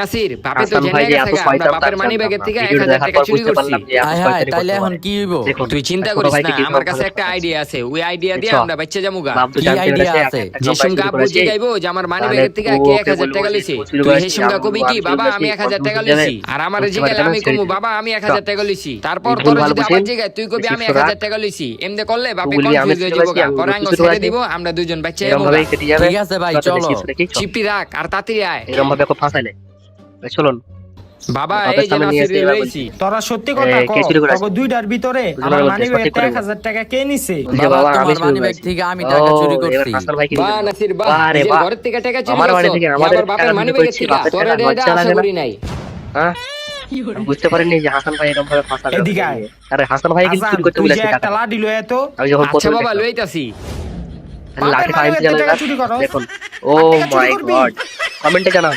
নাসির, বাপে তো হাসান জেনে ভাই যে গেছে এত গা, আমরা শয়তান বাপের তার মানি ব্যাগের জানতাম থেকে না। 1000 ভিডিওটা দেখার টাকা পর চুরি বুঝতে করছি। পারলাম যে এত হায় হায়, শয়তানি তাইলে করতে এখন পারে। কি হইব? দেখুন তুই চিন্তা ছোট করিস ভাইকে না, কিভাবে আমার কাছে ভালো একটা কথা আইডিয়া আছে, ওই আইডিয়া দিয়ে দেখছো? আমরা বাচ্চা যামুগা। বাবু কি জানতে idea পেরেছে আছে? একটা যে কোম্পানি সুমকা শুরু আব্বু করেছে, জিগাইবো যে আমার মানি তাহলে ব্যাগের থেকে কে 1000 টাকা লইছে, শুরু তুই করেছি, হে সুমকা কবি কি বাবা আমি 1000 টাকা লইছি, আর আমার জিগাইলে আমি কমু বাবা আমি 1000 টাকা লইছি। তারপর এই তোর ভুলভাল যদি আবার বুঝেন, জিগাই তুই কবি আমি বেশি 1000 টাকা লইছি, এমনি করলে বাপে বলবি আমি কনফিউজ হয়ে ছোট যাবো আছি, গা, আমি পরে বলবো আঙ্গ ছোট ছেড়ে আছি। দিব, আমরা দুজন বাচ্চা এরকম যাবো ভাবে গা। কেটে যাবে। ঠিক আছে ভাই, কথা চলো। বেশি শুনে কি চল। চিপটি রাখ আর তাড়াতাড়ি আয়। এরকম ভাবে ওকে ফাঁসাইলে চলুন বাবা বাপের এই যে সামনে নিয়ে নাসির এসে এবার লইছি। তোরা সত্যি কথা কে চুরি করে তোকে দুইটার ভিতরে দুজনের আমার মধ্যে মানি সঠিক করে বল। 1000 টাকা কে নিছে? বলছে, বাবা, বাবা আমি তোমার শুরু মানি ব্যাগ করেছি। থেকে আমি টাকা ও, চুরি এবার করছি। হাসান ভাই কি বাহ দিল? নাসির বাহ, বাহ রে নিজের বাহ। ঘরের থেকে টাকা চুরি আমার বাড়ি করছো, থেকে আমাদের আবার বাপের টাকা মানি চুরি ব্যাগের করছি, থেকে, বাপের তোর টাকা এটা লজ্জা আশা লাগে না? করি নাই। হ্যাঁ? আমি বুঝতে পারিনি যে হাসান ভাই এরকম ভাবে ফাঁসাবে। এদিকে আয়। আরে হাসান ভাই কিন্তু হাসান, চুরি করতে তুই যে বলেছে একটা টাকা। লাঠি লয়ে এত আমি যখন আচ্ছা প্রথমে বাবা দেখলাম, লইতাছি। লাঠি বাপের ফাইন মানি ব্যাগ থেকে চালাবে। টাকা চুরি করো? দেখুন ও আর টাকা চুরি মাই করবি? গড, কমেন্টে জানান।